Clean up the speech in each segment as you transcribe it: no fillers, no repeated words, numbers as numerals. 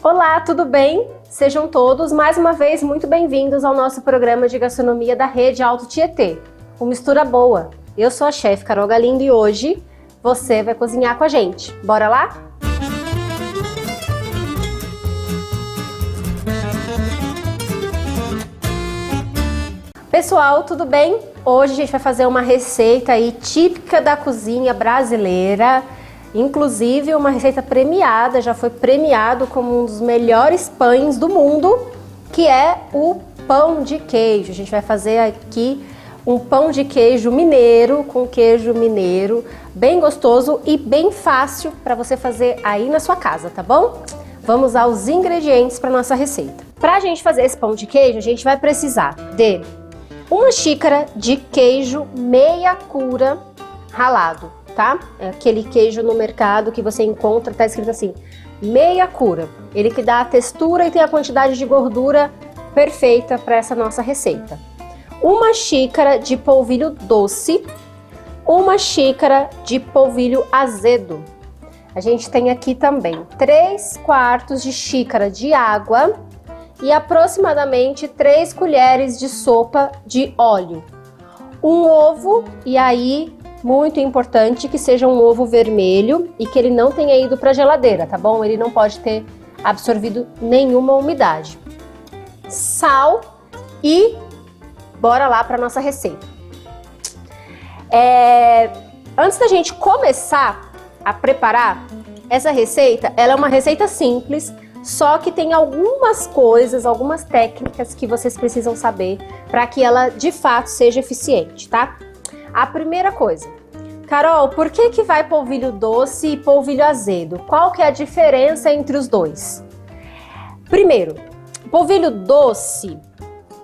Olá, tudo bem? Sejam todos mais uma vez muito bem-vindos ao nosso programa de gastronomia da Rede Alto Tietê, o Mistura Boa. Eu sou a chefe Carol Galindo e hoje você vai cozinhar com a gente. Bora lá? Pessoal, tudo bem? Hoje a gente vai fazer uma receita aí típica da cozinha brasileira, inclusive uma receita premiada, já foi premiado como um dos melhores pães do mundo, que é o pão de queijo. A gente vai fazer aqui um pão de queijo mineiro, com queijo mineiro, bem gostoso e bem fácil para você fazer aí na sua casa, tá bom? Vamos aos ingredientes para nossa receita. Para a gente fazer esse pão de queijo, a gente vai precisar de uma xícara de queijo meia cura ralado, tá? É aquele queijo no mercado que você encontra, tá escrito assim, meia cura. Ele que dá a textura e tem a quantidade de gordura perfeita para essa nossa receita. Uma xícara de polvilho doce, uma xícara de polvilho azedo. A gente tem aqui também 3/4 de xícara de água e aproximadamente 3 colheres de sopa de óleo. Um ovo, e aí, muito importante que seja um ovo vermelho e que ele não tenha ido para a geladeira, tá bom? Ele não pode ter absorvido nenhuma umidade. Sal e bora lá para nossa receita. Antes da gente começar a preparar essa receita, ela é uma receita simples, só que tem algumas coisas, algumas técnicas que vocês precisam saber para que ela de fato seja eficiente, tá? A primeira coisa, Carol, por que vai polvilho doce e polvilho azedo? Qual que é a diferença entre os dois? Primeiro, o polvilho doce,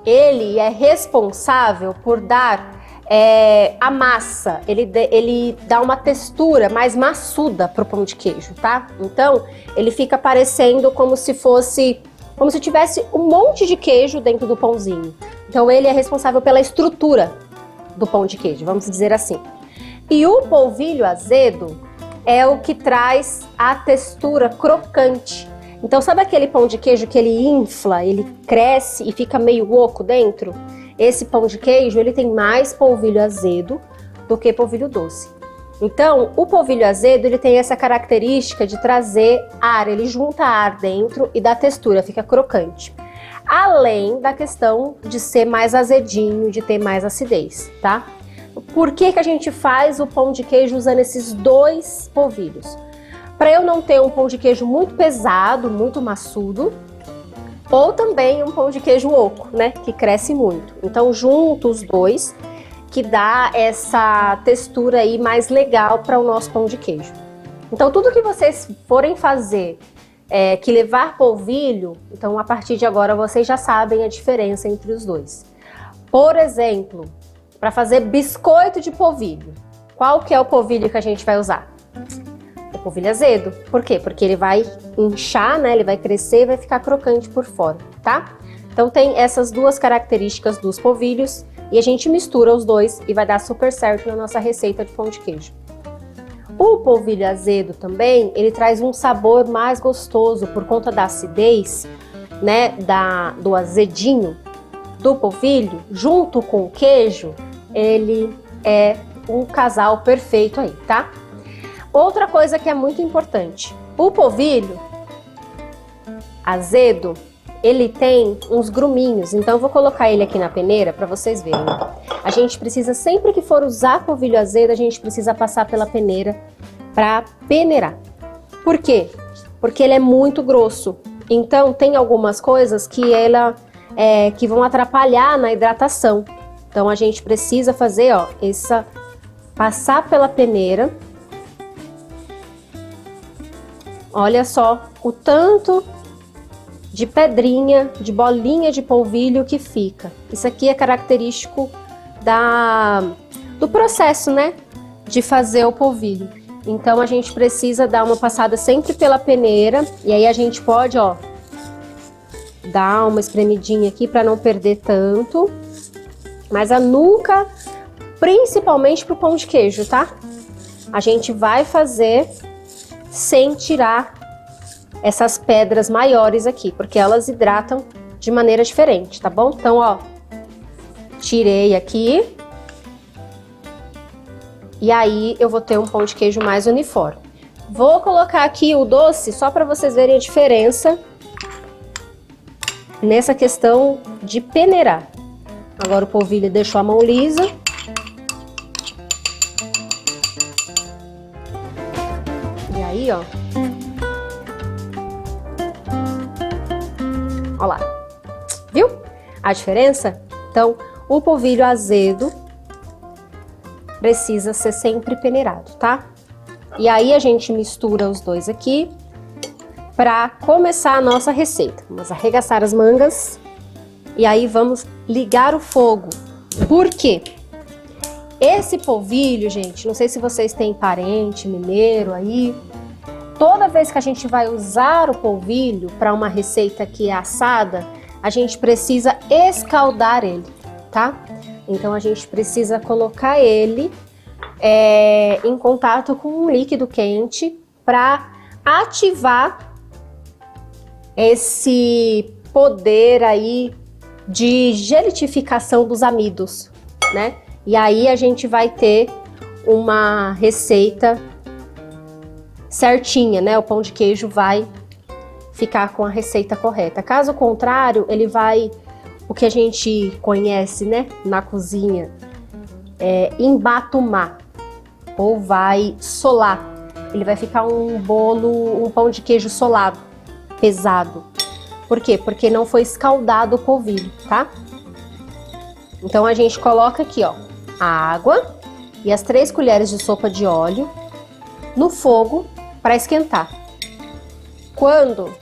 ele é responsável por dar a massa, ele dá uma textura mais maçuda pro pão de queijo, tá? Então, ele fica parecendo como se tivesse um monte de queijo dentro do pãozinho. Então, ele é responsável pela estrutura do pão de queijo, vamos dizer assim. E o polvilho azedo é o que traz a textura crocante. Então, sabe aquele pão de queijo que ele infla, ele cresce e fica meio oco dentro? Esse pão de queijo, ele tem mais polvilho azedo do que polvilho doce. Então, o polvilho azedo, ele tem essa característica de trazer ar, ele junta ar dentro e dá textura, fica crocante. Além da questão de ser mais azedinho, de ter mais acidez, tá? Por que a gente faz o pão de queijo usando esses dois polvilhos? Para eu não ter um pão de queijo muito pesado, muito maçudo, ou também um pão de queijo oco, né, que cresce muito. Então, junto os dois, que dá essa textura aí mais legal para o nosso pão de queijo. Então, tudo que vocês forem fazer que levar polvilho, então a partir de agora vocês já sabem a diferença entre os dois. Por exemplo, para fazer biscoito de polvilho, qual que é o polvilho que a gente vai usar? O polvilho azedo. Por quê? Porque ele vai inchar, né? Ele vai crescer e vai ficar crocante por fora, tá? Então tem essas duas características dos polvilhos e a gente mistura os dois e vai dar super certo na nossa receita de pão de queijo. O polvilho azedo também, ele traz um sabor mais gostoso por conta da acidez, né? Do azedinho do polvilho, junto com o queijo, ele é um casal perfeito aí, tá? Outra coisa que é muito importante, o polvilho azedo, ele tem uns gruminhos, então eu vou colocar ele aqui na peneira para vocês verem. A gente precisa, sempre que for usar polvilho azedo, a gente precisa passar pela peneira para peneirar. Por quê? Porque ele é muito grosso, então tem algumas coisas que vão atrapalhar na hidratação. Então a gente precisa fazer, ó, passar pela peneira. Olha só o tanto de pedrinha, de bolinha de polvilho que fica. Isso aqui é característico do processo, né, de fazer o polvilho. Então a gente precisa dar uma passada sempre pela peneira e aí a gente pode, ó, dar uma espremidinha aqui para não perder tanto. Mas nunca, principalmente pro pão de queijo, tá? A gente vai fazer sem tirar essas pedras maiores aqui, porque elas hidratam de maneira diferente, tá bom? Então, ó, tirei aqui. E aí eu vou ter um pão de queijo mais uniforme. Vou colocar aqui o doce só para vocês verem a diferença nessa questão de peneirar. Agora o polvilho deixou a mão lisa. E aí, ó. Ó lá. Viu a diferença? Então, o polvilho azedo precisa ser sempre peneirado, tá? E aí a gente mistura os dois aqui para começar a nossa receita. Vamos arregaçar as mangas e aí vamos ligar o fogo. Por quê? Esse polvilho, gente, não sei se vocês têm parente mineiro aí, toda vez que a gente vai usar o polvilho para uma receita que é assada, a gente precisa escaldar ele, tá? Então a gente precisa colocar ele em contato com um líquido quente para ativar esse poder aí de gelitificação dos amidos, né? E aí a gente vai ter uma receita certinha, né? O pão de queijo vai ficar com a receita correta. Caso contrário, ele vai, o que a gente conhece, né, na cozinha, embatumar ou vai solar. Ele vai ficar um bolo, um pão de queijo solado, pesado. Por quê? Porque não foi escaldado o polvilho, tá? Então a gente coloca aqui, ó, a água e as 3 colheres de sopa de óleo no fogo para esquentar. Quando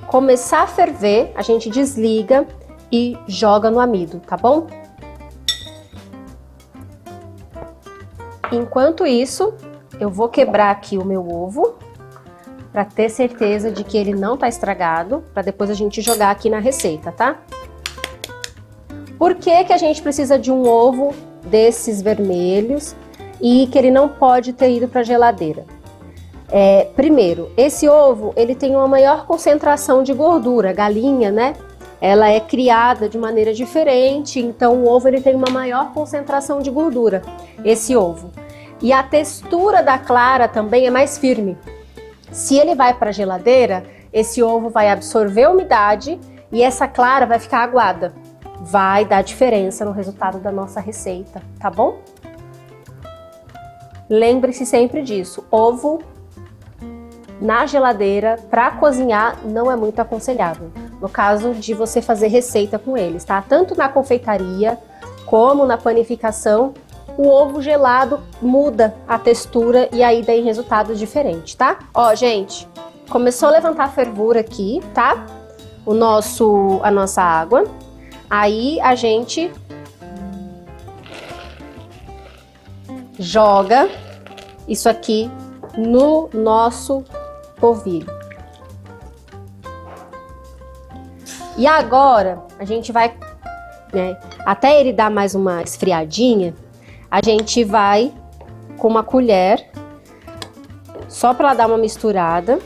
começar a ferver, a gente desliga e joga no amido, tá bom? Enquanto isso, eu vou quebrar aqui o meu ovo para ter certeza de que ele não tá estragado, para depois a gente jogar aqui na receita, tá? Por que que a gente precisa de um ovo desses vermelhos e que ele não pode ter ido para a geladeira? Primeiro, esse ovo ele tem uma maior concentração de gordura, galinha, né? Ela é criada de maneira diferente, então o ovo ele tem uma maior concentração de gordura, esse ovo. E a textura da clara também é mais firme. Se ele vai para a geladeira, esse ovo vai absorver a umidade e essa clara vai ficar aguada. Vai dar diferença no resultado da nossa receita, tá bom? Lembre-se sempre disso, ovo na geladeira para cozinhar não é muito aconselhável. No caso de você fazer receita com eles, tá? Tanto na confeitaria como na panificação, o ovo gelado muda a textura e aí tem resultados diferentes, tá? Ó, gente, começou a levantar a fervura aqui, tá? A nossa água. Aí a gente joga isso aqui no nosso polvilho. E agora a gente vai, né, até ele dar mais uma esfriadinha, a gente vai com uma colher, só para dar uma misturada.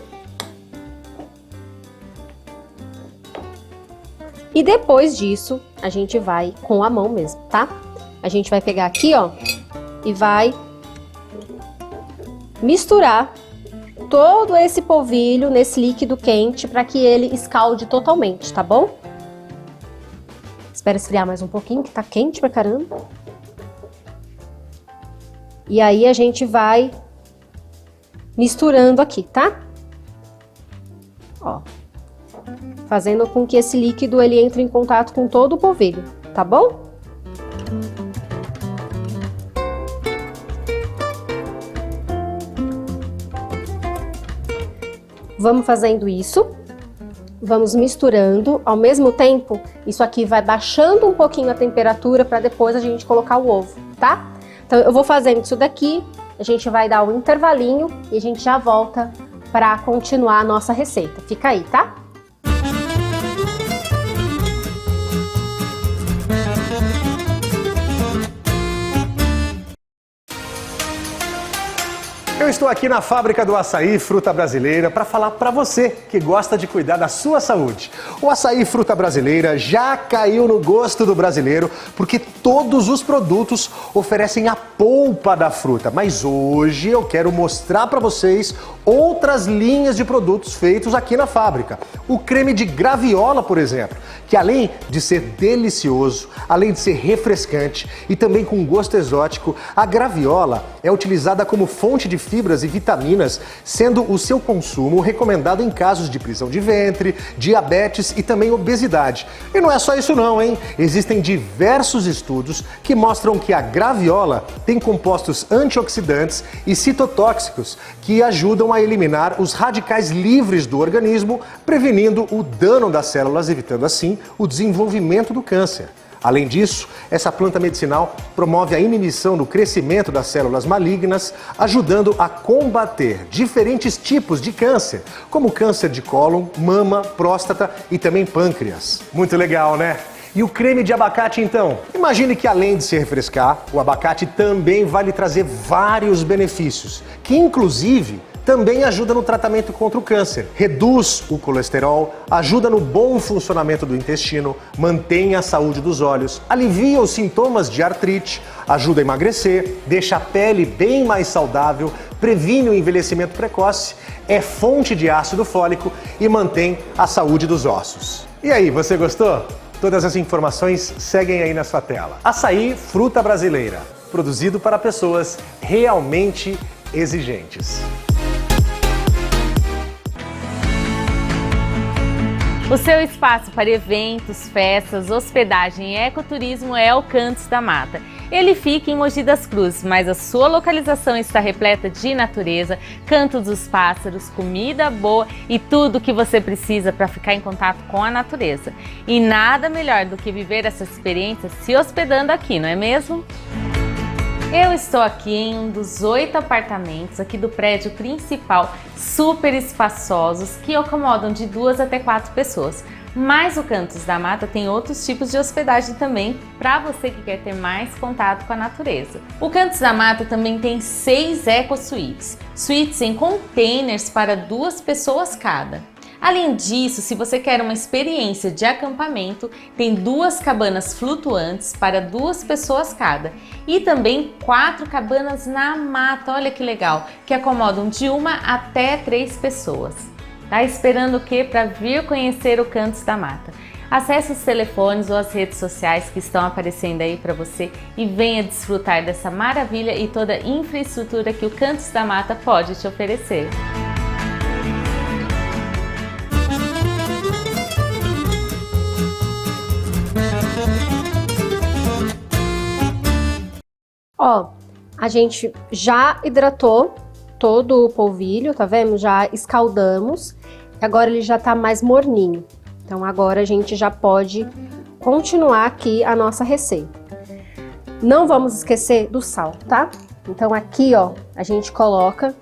E depois disso, a gente vai com a mão mesmo, tá? A gente vai pegar aqui, ó, e vai misturar todo esse polvilho nesse líquido quente para que ele escalde totalmente, tá bom? Espera esfriar mais um pouquinho, que tá quente pra caramba. E aí a gente vai misturando aqui, tá? Ó, fazendo com que esse líquido ele entre em contato com todo o polvilho, tá bom? Vamos fazendo isso, vamos misturando, ao mesmo tempo, isso aqui vai baixando um pouquinho a temperatura para depois a gente colocar o ovo, tá? Então eu vou fazendo isso daqui, a gente vai dar um intervalinho e a gente já volta para continuar a nossa receita. Fica aí, tá? estou aqui na fábrica do Açaí Fruta Brasileira para falar para você que gosta de cuidar da sua saúde. O Açaí Fruta Brasileira já caiu no gosto do brasileiro porque todos os produtos oferecem a polpa da fruta. Mas hoje eu quero mostrar para vocês outras linhas de produtos feitos aqui na fábrica. O creme de graviola, por exemplo, que além de ser delicioso, além de ser refrescante e também com gosto exótico, a graviola é utilizada como fonte de fibras e vitaminas, sendo o seu consumo recomendado em casos de prisão de ventre, diabetes e também obesidade. E não é só isso não, hein? Existem diversos estudos que mostram que a graviola tem compostos antioxidantes e citotóxicos que ajudam a eliminar os radicais livres do organismo, prevenindo o dano das células, evitando assim o desenvolvimento do câncer. Além disso, essa planta medicinal promove a inibição do crescimento das células malignas, ajudando a combater diferentes tipos de câncer, como câncer de cólon, mama, próstata e também pâncreas. Muito legal, né? E o creme de abacate, então? Imagine que além de se refrescar, o abacate também vai lhe trazer vários benefícios, que inclusive também ajuda no tratamento contra o câncer. Reduz o colesterol, ajuda no bom funcionamento do intestino, mantém a saúde dos olhos, alivia os sintomas de artrite, ajuda a emagrecer, deixa a pele bem mais saudável, previne o envelhecimento precoce, é fonte de ácido fólico e mantém a saúde dos ossos. E aí, você gostou? Todas as informações seguem aí na sua tela. Açaí Fruta Brasileira, produzido para pessoas realmente exigentes. O seu espaço para eventos, festas, hospedagem e ecoturismo é o Cantos da Mata. Ele fica em Mogi das Cruzes, mas a sua localização está repleta de natureza, canto dos pássaros, comida boa e tudo o que você precisa para ficar em contato com a natureza. E nada melhor do que viver essa experiência se hospedando aqui, não é mesmo? Eu estou aqui em um dos 8 apartamentos aqui do prédio principal, super espaçosos, que acomodam de 2 até 4 pessoas. Mas o Cantos da Mata tem outros tipos de hospedagem também, para você que quer ter mais contato com a natureza. O Cantos da Mata também tem 6 eco-suítes, suítes em containers para 2 pessoas cada. Além disso, se você quer uma experiência de acampamento, tem 2 cabanas flutuantes para 2 pessoas cada e também 4 cabanas na mata, olha que legal, que acomodam de 1 até 3 pessoas. Tá esperando o quê para vir conhecer o Cantos da Mata? Acesse os telefones ou as redes sociais que estão aparecendo aí para você e venha desfrutar dessa maravilha e toda a infraestrutura que o Cantos da Mata pode te oferecer. Ó, a gente já hidratou todo o polvilho, tá vendo? Já escaldamos. Agora ele já tá mais morninho. Então agora a gente já pode continuar aqui a nossa receita. Não vamos esquecer do sal, tá? Então aqui, ó, a gente coloca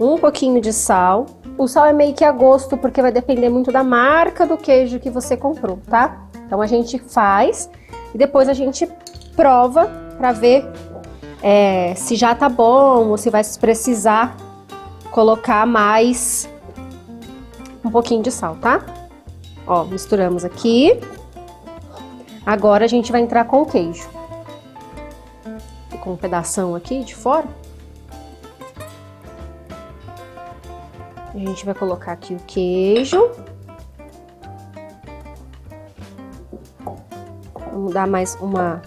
um pouquinho de sal. O sal é meio que a gosto, porque vai depender muito da marca do queijo que você comprou, tá? Então a gente faz e depois a gente prova pra ver se já tá bom ou se vai precisar colocar mais um pouquinho de sal, tá? Ó, misturamos aqui. Agora a gente vai entrar com o queijo. Ficou um pedação aqui de fora. A gente vai colocar aqui o queijo. Vamos dar mais uma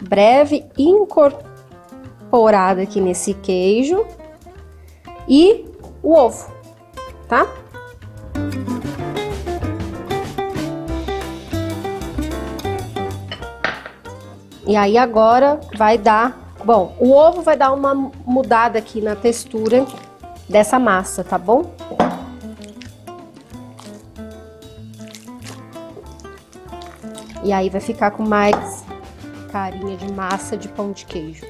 breve incorporada aqui nesse queijo e o ovo, tá? E aí agora vai dar, bom, o ovo vai dar uma mudada aqui na textura dessa massa, tá bom? E aí vai ficar com mais carinha de massa de pão de queijo.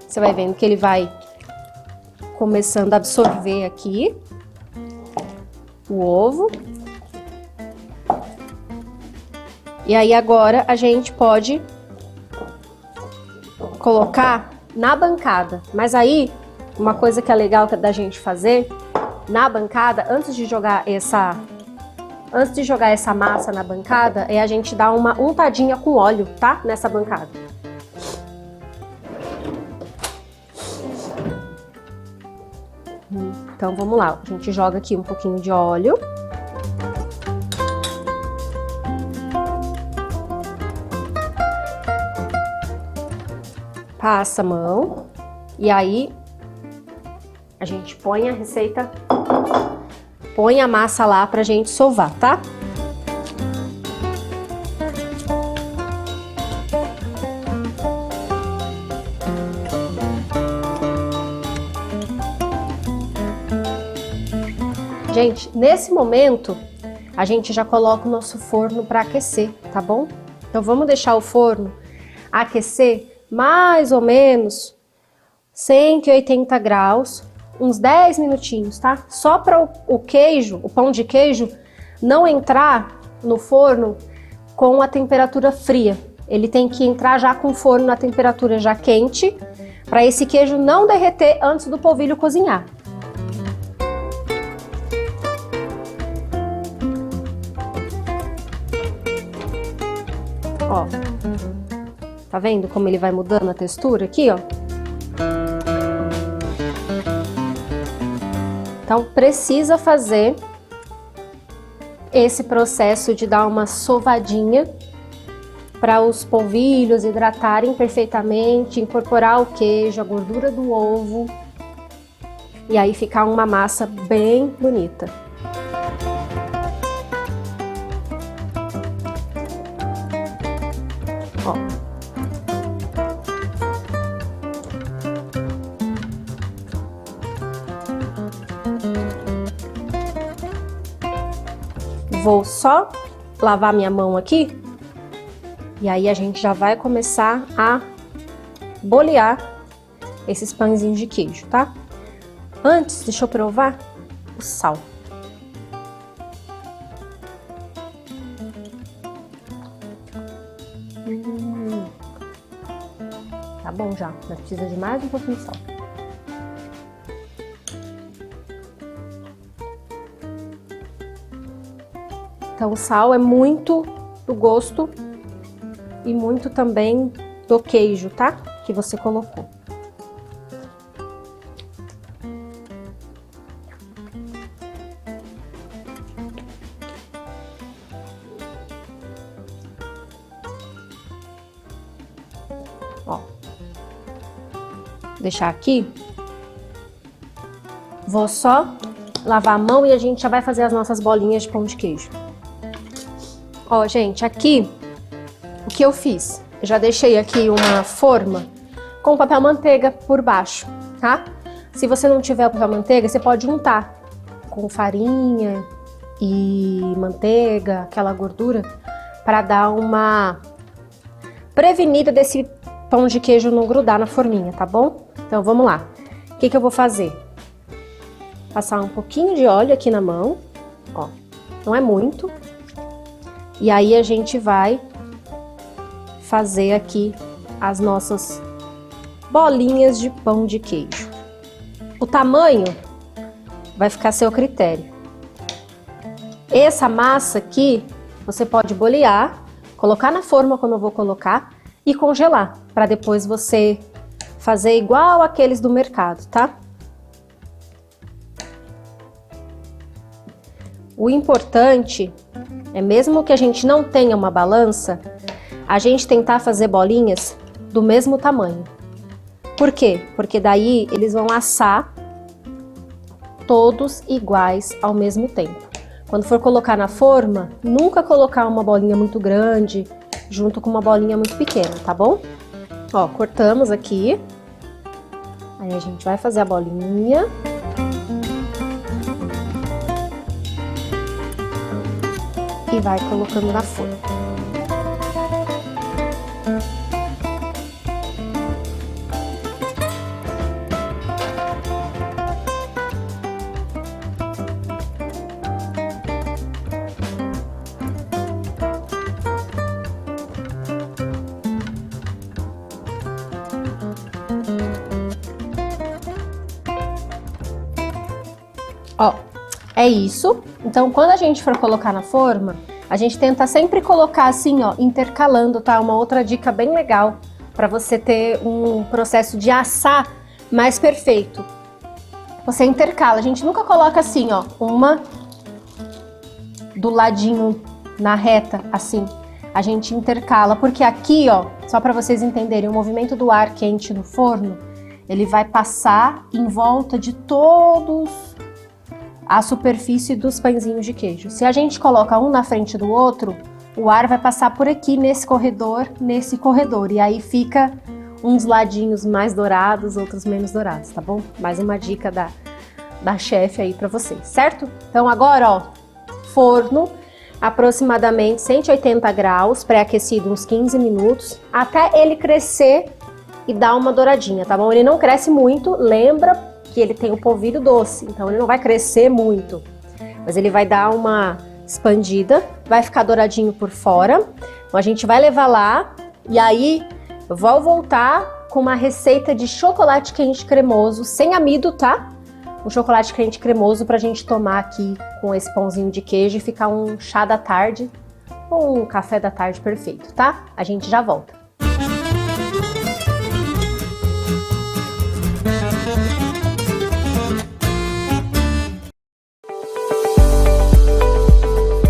Você vai vendo que ele vai começando a absorver aqui o ovo. E aí agora a gente pode colocar na bancada. Mas aí, uma coisa que é legal da gente fazer na bancada, antes de jogar essa massa na bancada, é a gente dar uma untadinha com óleo, tá? Nessa bancada. Então vamos lá, a gente joga aqui um pouquinho de óleo. Passa a mão e aí a gente põe a receita, põe a massa lá pra gente sovar, tá? Gente, nesse momento a gente já coloca o nosso forno para aquecer, tá bom? Então vamos deixar o forno aquecer mais ou menos 180 graus, uns 10 minutinhos, tá? Só para o queijo, o pão de queijo, não entrar no forno com a temperatura fria. Ele tem que entrar já com o forno na temperatura já quente, para esse queijo não derreter antes do polvilho cozinhar. Ó, tá vendo como ele vai mudando a textura aqui, ó? Então, precisa fazer esse processo de dar uma sovadinha para os polvilhos hidratarem perfeitamente, incorporar o queijo, a gordura do ovo e aí ficar uma massa bem bonita. Ó. Vou só lavar minha mão aqui e aí a gente já vai começar a bolear esses pãezinhos de queijo, tá? Antes, deixa eu provar o sal. Tá bom já, mas precisa de mais um pouquinho de sal. Então o sal é muito do gosto e muito também do queijo, tá? Que você colocou. Ó. Deixar aqui. Vou só lavar a mão e a gente já vai fazer as nossas bolinhas de pão de queijo. Ó, gente, aqui, o que eu fiz? Eu já deixei aqui uma forma com papel manteiga por baixo, tá? Se você não tiver o papel manteiga, você pode untar com farinha e manteiga, aquela gordura, para dar uma prevenida desse pão de queijo não grudar na forminha, tá bom? Então, vamos lá. O que eu vou fazer? Passar um pouquinho de óleo aqui na mão, ó, não é muito. E aí a gente vai fazer aqui as nossas bolinhas de pão de queijo. O tamanho vai ficar a seu critério. Essa massa aqui, você pode bolear, colocar na forma como eu vou colocar e congelar, para depois você fazer igual aqueles do mercado, tá? O importante é, mesmo que a gente não tenha uma balança, a gente tentar fazer bolinhas do mesmo tamanho. Por quê? Porque daí eles vão assar todos iguais ao mesmo tempo. Quando for colocar na forma, nunca colocar uma bolinha muito grande junto com uma bolinha muito pequena, tá bom? Ó, cortamos aqui. Aí a gente vai fazer a bolinha. E vai colocando na forma. É isso. Então, quando a gente for colocar na forma, a gente tenta sempre colocar assim, ó, intercalando, tá? Uma outra dica bem legal para você ter um processo de assar mais perfeito. Você intercala, a gente nunca coloca assim, ó, uma do ladinho na reta, assim. A gente intercala, porque aqui, ó, só para vocês entenderem, o movimento do ar quente no forno, ele vai passar em volta de todos a superfície dos pãezinhos de queijo. Se a gente coloca um na frente do outro, o ar vai passar por aqui nesse corredor, e aí fica uns ladinhos mais dourados, outros menos dourados, tá bom? Mais uma dica da chefe aí pra vocês, certo? Então agora, ó, forno, aproximadamente 180 graus, pré-aquecido uns 15 minutos, até ele crescer e dar uma douradinha, tá bom? Ele não cresce muito, lembra que ele tem o polvilho doce, então ele não vai crescer muito, mas ele vai dar uma expandida, vai ficar douradinho por fora. Então a gente vai levar lá e aí eu vou voltar com uma receita de chocolate quente cremoso, sem amido, tá? Um chocolate quente cremoso pra gente tomar aqui com esse pãozinho de queijo e ficar um chá da tarde ou um café da tarde perfeito, tá? A gente já volta.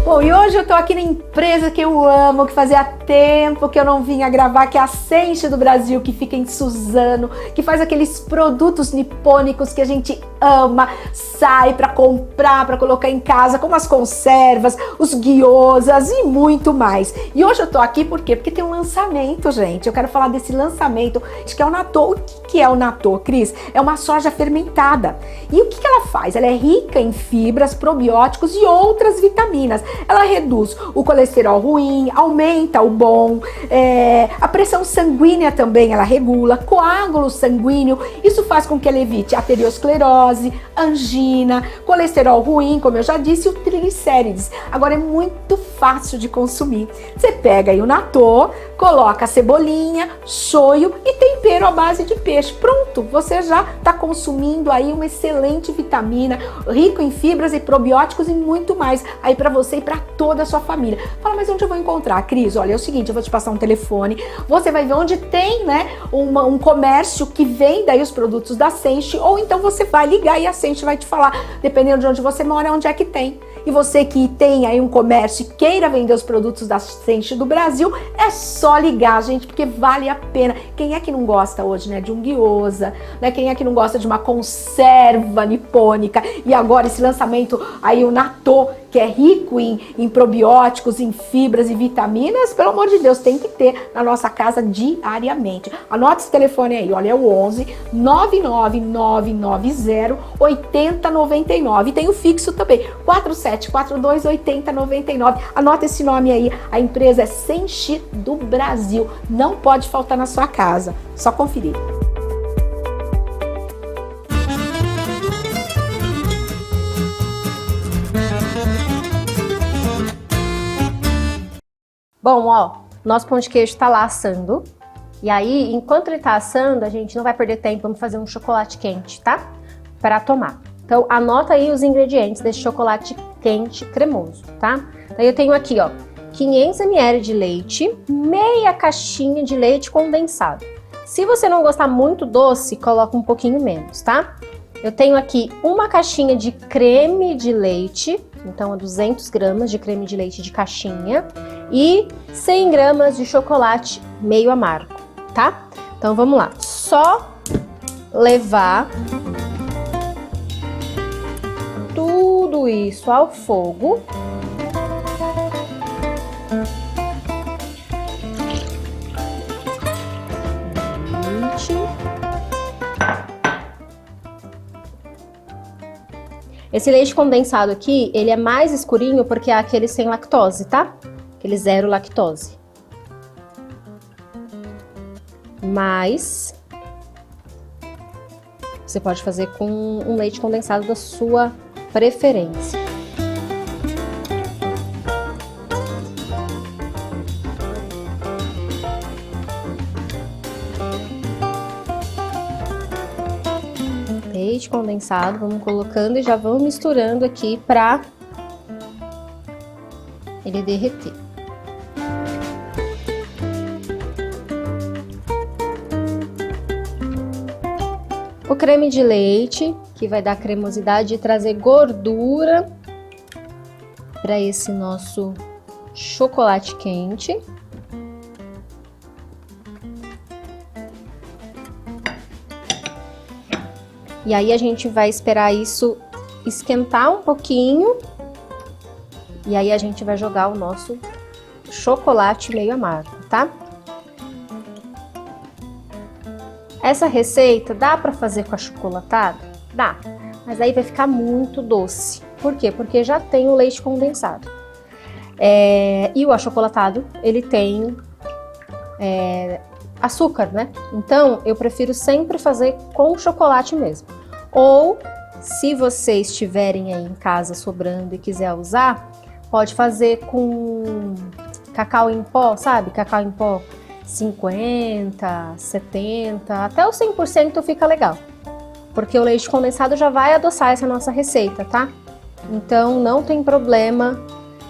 Bom, e hoje eu tô aqui na empresa que eu amo, que fazia tempo que eu não vinha gravar, que é a Senshi do Brasil, que fica em Suzano, que faz aqueles produtos nipônicos que a gente ama, sai pra comprar, pra colocar em casa, como as conservas, os gyozas e muito mais. E hoje eu tô aqui por quê? Porque tem um lançamento, gente. Eu quero falar desse lançamento, acho que é o natô. O que é o natô, Cris? É uma soja fermentada. E o que ela faz? Ela é rica em fibras, probióticos e outras vitaminas. Ela reduz o colesterol ruim, aumenta o bom, a pressão sanguínea também ela regula, coágulo sanguíneo, isso faz com que ela evite arteriosclerose, angina, colesterol ruim, como eu já disse, e o triglicérides. Agora é muito fácil de consumir. Você pega aí o natô, coloca a cebolinha, shoyu e tempero à base de peixe. Pronto, você já está consumindo aí uma excelente vitamina, rico em fibras e probióticos e muito mais aí para você e para toda a sua família. Fala, mas onde eu vou encontrar, Cris? Olha, é o seguinte, eu vou te passar um telefone, você vai ver onde tem, né, um comércio que vende aí os produtos da Senshi, ou então você vai ligar e a Senshi vai te falar, dependendo de onde você mora, onde é que tem. E você que tem aí um comércio e queira vender os produtos da Senshi do Brasil, é só ligar, gente, porque vale a pena. Quem é que não gosta hoje, né, de um gyoza, né? Quem é que não gosta de uma conserva nipônica? E agora esse lançamento aí, o natô, que é rico em probióticos, em fibras e vitaminas, pelo amor de Deus, tem que ter na nossa casa diariamente. Anota esse telefone aí, olha, é o 11 99990 8099. E tem o fixo também, 4742 8099. Anota esse nome aí, a empresa é Senshi do Brasil. Não pode faltar na sua casa, só conferir. Bom, ó, nosso pão de queijo tá lá assando. E aí, enquanto ele tá assando, a gente não vai perder tempo, vamos fazer um chocolate quente, tá? Para tomar. Então, anota aí os ingredientes desse chocolate quente cremoso, tá? Então, eu tenho aqui, ó, 500 ml de leite, meia caixinha de leite condensado. Se você não gostar muito doce, coloca um pouquinho menos, tá? Eu tenho aqui uma caixinha de creme de leite, então 200 gramas de creme de leite de caixinha e 100 gramas de chocolate meio amargo, tá? Então vamos lá, só levar tudo isso ao fogo. Esse leite condensado aqui, ele é mais escurinho porque é aquele sem lactose, tá? Aquele zero lactose. Mas você pode fazer com um leite condensado da sua preferência. leite condensado, vamos colocando e já vamos misturando aqui pra ele derreter. O creme de leite, que vai dar cremosidade e trazer gordura para esse nosso chocolate quente. E aí a gente vai esperar isso esquentar um pouquinho. E aí a gente vai jogar o nosso chocolate meio amargo, tá? Essa receita dá para fazer com achocolatado? Dá, mas aí vai ficar muito doce. Por quê? Porque já tem o leite condensado. E o achocolatado, ele tem açúcar, né? Então, eu prefiro sempre fazer com chocolate mesmo. Ou, se vocês tiverem aí em casa sobrando e quiser usar, pode fazer com cacau em pó, sabe? Cacau em pó 50, 70, até o 100% fica legal. Porque o leite condensado já vai adoçar essa nossa receita, tá? Então, não tem problema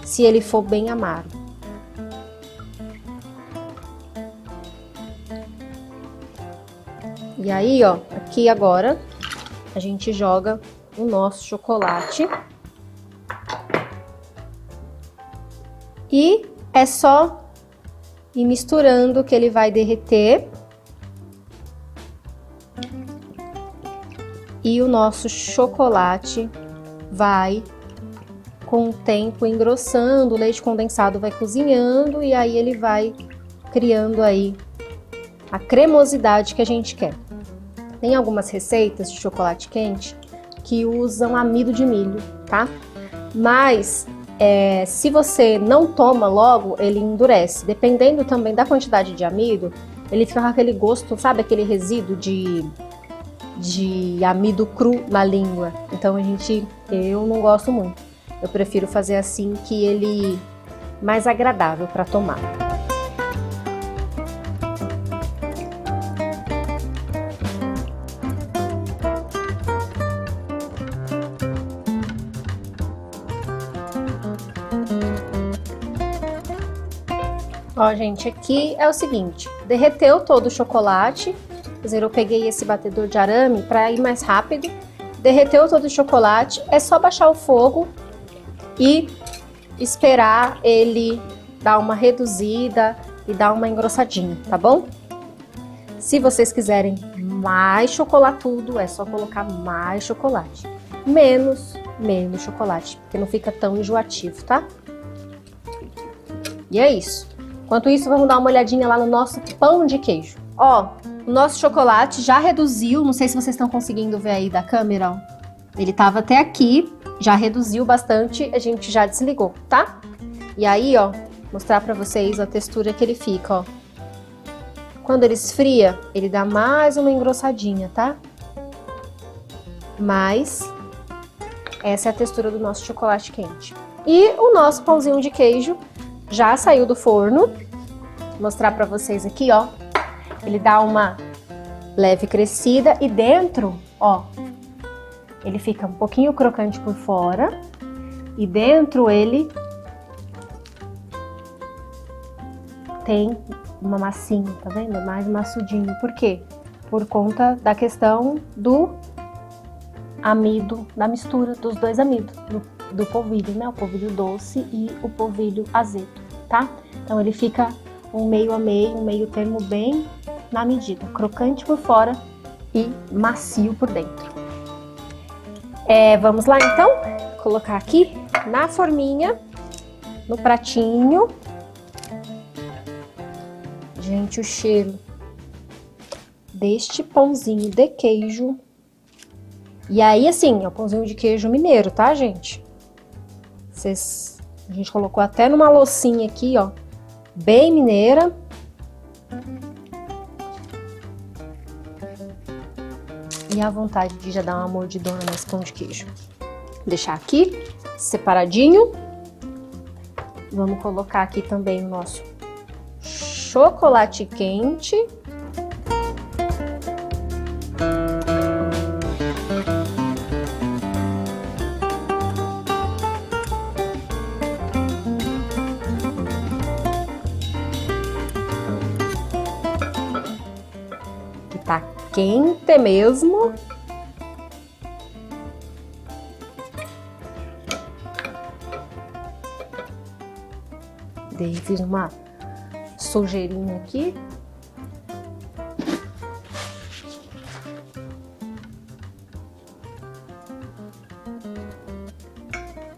se ele for bem amargo. E aí, ó, aqui agora a gente joga o nosso chocolate. E é só ir misturando que ele vai derreter. E o nosso chocolate vai, com o tempo, engrossando, o leite condensado vai cozinhando e aí ele vai criando aí a cremosidade que a gente quer. Tem algumas receitas de chocolate quente que usam amido de milho, tá? Mas se você não toma logo, ele endurece. Dependendo também da quantidade de amido, ele fica com aquele gosto, sabe? Aquele resíduo de amido cru na língua. Então eu não gosto muito. Eu prefiro fazer assim, que ele mais agradável para tomar. Ó, gente, aqui é o seguinte, derreteu todo o chocolate, quer dizer, eu peguei esse batedor de arame para ir mais rápido, derreteu todo o chocolate, é só baixar o fogo e esperar ele dar uma reduzida e dar uma engrossadinha, tá bom? Se vocês quiserem mais chocolatudo, é só colocar mais chocolate, menos chocolate, porque não fica tão enjoativo, tá? E é isso. Enquanto isso, vamos dar uma olhadinha lá no nosso pão de queijo. Ó, o nosso chocolate já reduziu, não sei se vocês estão conseguindo ver aí da câmera, ó. Ele tava até aqui, já reduziu bastante, a gente já desligou, tá? E aí, ó, mostrar pra vocês a textura que ele fica, ó. Quando ele esfria, ele dá mais uma engrossadinha, tá? Mas essa é a textura do nosso chocolate quente. E o nosso pãozinho de queijo já saiu do forno. Vou mostrar pra vocês aqui, ó. Ele dá uma leve crescida e dentro, ó, ele fica um pouquinho crocante por fora e dentro ele tem uma massinha, tá vendo? Mais maçudinho. Por quê? Por conta da questão do amido, da mistura dos dois amidos, do polvilho, né? O polvilho doce e o polvilho azedo, tá? Então ele fica um meio a meio, um meio termo bem na medida, crocante por fora e macio por dentro. Vamos lá então, colocar aqui na forminha, no pratinho. Gente, o cheiro deste pãozinho de queijo. E aí, assim, é o pãozinho de queijo mineiro, tá, gente? A gente colocou até numa loucinha aqui, ó, bem mineira. E a vontade de já dar uma mordidona nesse pão de queijo. Vou deixar aqui, separadinho. Vamos colocar aqui também o nosso chocolate quente. quente mesmo. Daí fiz uma sujeirinha aqui.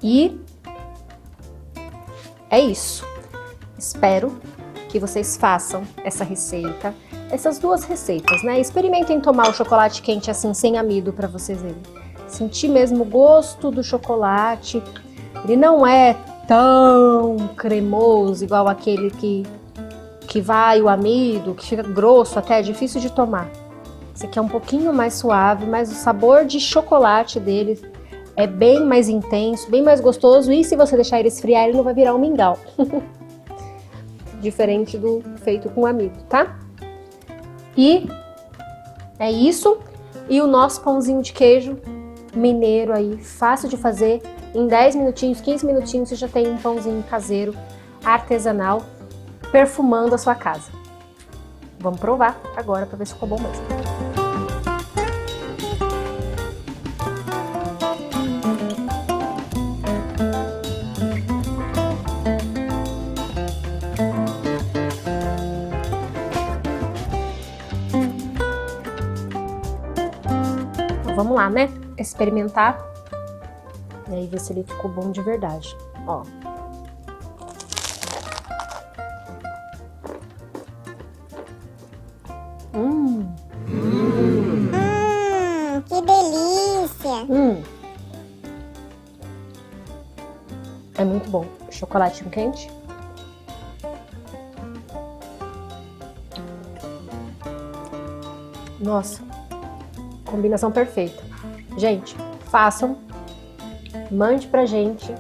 E é isso. Espero que vocês façam essa receita, essas duas receitas, né? Experimentem tomar o chocolate quente assim, sem amido, para vocês verem. Sentir mesmo o gosto do chocolate. Ele não é tão cremoso, igual aquele que vai o amido, que fica grosso até, é difícil de tomar. Esse aqui é um pouquinho mais suave, mas o sabor de chocolate dele é bem mais intenso, bem mais gostoso. E se você deixar ele esfriar, ele não vai virar um mingau. Diferente do feito com amido, tá? E é isso. E o nosso pãozinho de queijo mineiro aí, fácil de fazer. Em 10 minutinhos, 15 minutinhos, você já tem um pãozinho caseiro, artesanal, perfumando a sua casa. Vamos provar agora para ver se ficou bom mesmo. Então, vamos lá, né? Experimentar. E aí ver se ele ficou bom de verdade. Ó. Que delícia! É muito bom. Chocolatinho quente. Nossa, combinação perfeita. Gente, façam. Mande pra gente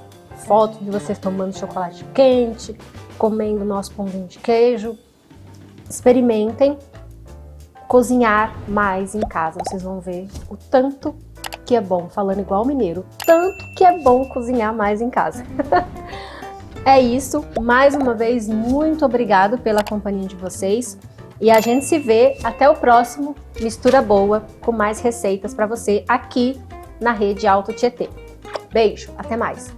foto de vocês tomando chocolate quente, comendo nosso pãozinho de queijo. Experimentem cozinhar mais em casa. Vocês vão ver o tanto que é bom, falando igual mineiro, tanto que é bom cozinhar mais em casa. É isso. Mais uma vez, muito obrigado pela companhia de vocês. E a gente se vê até o próximo Mistura Boa, com mais receitas para você aqui na Rede Alto Tietê. Beijo, até mais!